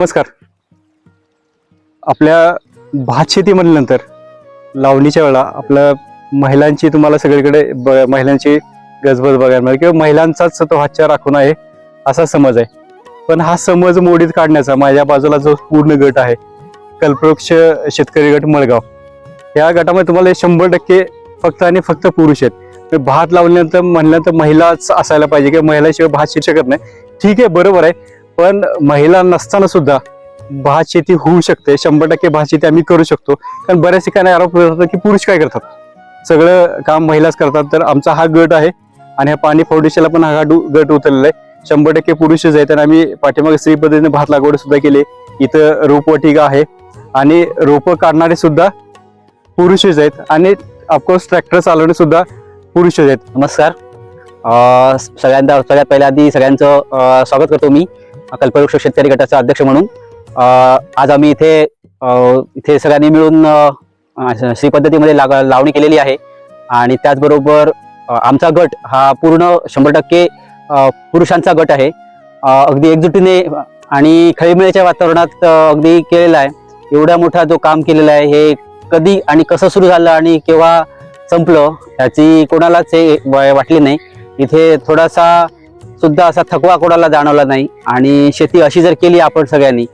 नमस्कार. आपल्या भात शेती म्हणल्यानंतर लावणीच्या वेळा आपल्या महिलांची तुम्हाला सगळीकडे महिलांची गजबज बघायला मिळेल किंवा महिलांचाच तो हातच्या राखून आहे असा समज आहे. पण हा समज मोडीत काढण्याचा माझ्या बाजूला जो पूर्ण गट आहे कल्पवृक्ष शेतकरी गट मळगाव, या गटामध्ये तुम्हाला 100% फक्त आणि फक्त पुरुष आहेत. भात लावल्यानंतर म्हणल्यानंतर महिलाच असायला पाहिजे किंवा महिलाशिवाय भात शेती शकत नाही. ठीक आहे, बरोबर आहे, पण महिला नसताना सुद्धा भात शेती होऊ शकते. 100% भात शेती आम्ही करू शकतो. कारण बऱ्याच ठिकाणी आरोप होतात की पुरुष काय करतात, सगळं काम महिलाच करतात. तर आमचा हा गट आहे आणि ह्या पाणी फाउंडेशनला पण हा गट उतरलेला आहे. 100% पुरुषच आहेत. आणि आम्ही पाठीमागे स्त्री पद्धतीने भात लागवड सुद्धा केली. इथं रोपवाटिका आहे आणि रोपं काढणारे सुद्धा पुरुषच आहेत आणि ऑफकोर्स ट्रॅक्टर चालवणे सुद्धा पुरुषच आहेत. नमस्कार. सगळ्यात पहिल्या आधी सगळ्यांचं स्वागत करतो मी कल्पवृक्ष शेतकरी गटाचा अध्यक्ष म्हणून. आज आम्ही इथे सगळ्यांनी मिळून श्री पद्धतीमध्ये लावणी केलेली आहे आणि त्याचबरोबर आमचा गट हा पूर्ण 100% पुरुषांचा गट आहे. अगदी एकजुटीने आणि खेळीमेळीच्या वातावरणात अगदी केलेला आहे. एवढा मोठा जो काम केलेला आहे हे कधी आणि कसं सुरू झालं आणि केव्हा संपलं याची कोणालाच वाटली नाही. इथे थोडासा सुद्धा असा थकवा कोणाला जाणवला नाही आणि शेती अशी जर केली आपण सगळ्यांनी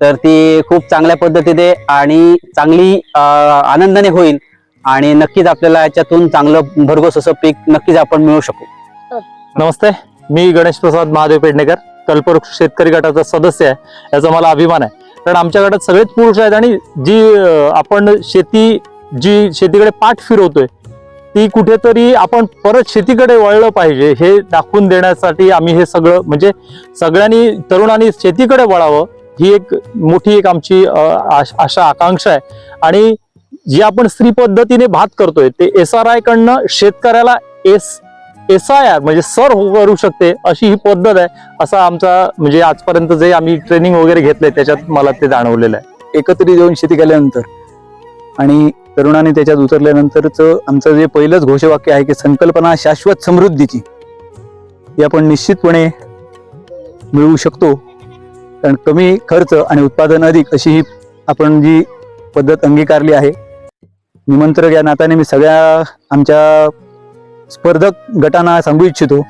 तर ती खूप चांगल्या पद्धतीने आणि चांगली आनंदाने होईल आणि नक्कीच आपल्याला याच्यातून चांगलं भरघोस असं पीक नक्कीच आपण मिळवू शकू. नमस्ते, मी गणेश प्रसाद महादेव पेडणेकर, कल्पवृक्ष शेतकरी गटाचा सदस्य आहे. याचा मला अभिमान आहे, कारण आमच्या गटात सगळेच पुरुष आहेत आणि आपण शेतीकडे पाठ फिरवतोय ती कुठेतरी आपण परत शेतीकडे वळलं पाहिजे हे दाखवून देण्यासाठी आम्ही हे सगळं म्हणजे सगळ्यांनी तरुणांनी शेतीकडे वळावं ही एक मोठी आमची आशा आकांक्षा आहे. आणि जी आपण स्त्री पद्धतीने भात करतोय ते SRI कडनं शेतकऱ्याला SIR म्हणजे सर करू शकते अशी ही पद्धत आहे. असा आमचा म्हणजे आजपर्यंत जे आम्ही ट्रेनिंग वगैरे घेतलंय त्याच्यात मला ते जाणवलेलं आहे. एकत्रित येऊन शेती केल्यानंतर आणि तरुणांनी त्याच्यात उतरल्यानंतरच आमचं जे पहिलंच घोषवाक्य आहे की संकल्पना शाश्वत समृद्धीची, ही आपण निश्चितपणे मिळवू शकतो. कारण कमी खर्च आणि उत्पादन अधिक अशी ही आपण जी पद्धत अंगीकारली आहे. निमंत्रक या नात्याने मी सगळ्या आमच्या स्पर्धक गटांना सांगू इच्छितो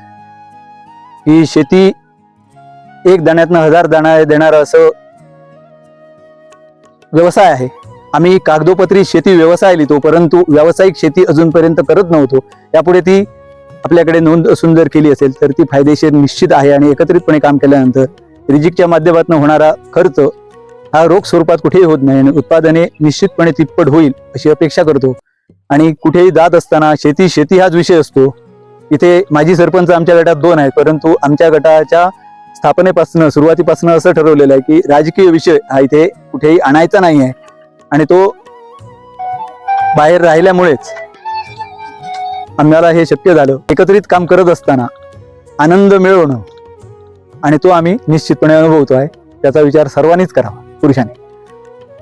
की शेती एक दाण्यातनं 1000 दाणा देणारा असं व्यवसाय आहे. आम्ही कागदोपत्री शेती व्यवसाय लिहितो, परंतु व्यावसायिक शेती अजूनपर्यंत करत नव्हतो. यापुढे ती आपल्याकडे नोंद असून जर केली असेल तर ती फायदेशीर निश्चित आहे. आणि एकत्रितपणे काम केल्यानंतर रिजिकच्या माध्यमातून होणारा खर्च हा रोख स्वरूपात कुठेही होत नाही आणि उत्पादने निश्चितपणे तिप्पट होईल अशी अपेक्षा करतो. आणि कुठेही जात असताना शेती हाच विषय असतो. इथे माजी सरपंच आमच्या गटात 2 आहेत, परंतु आमच्या गटाच्या स्थापनेपासून सुरुवातीपासून असं ठरवलेलं आहे की राजकीय विषय हा इथे कुठेही आणायचा नाही आहे. आणि तो बाहेर राहिल्यामुळेच आम्हाला हे शक्य झालं. एकत्रित काम करत असताना आनंद मिळवणं आणि तो आम्ही निश्चितपणे अनुभवतो आहे. त्याचा विचार सर्वांनीच करावा पुरुषांनी.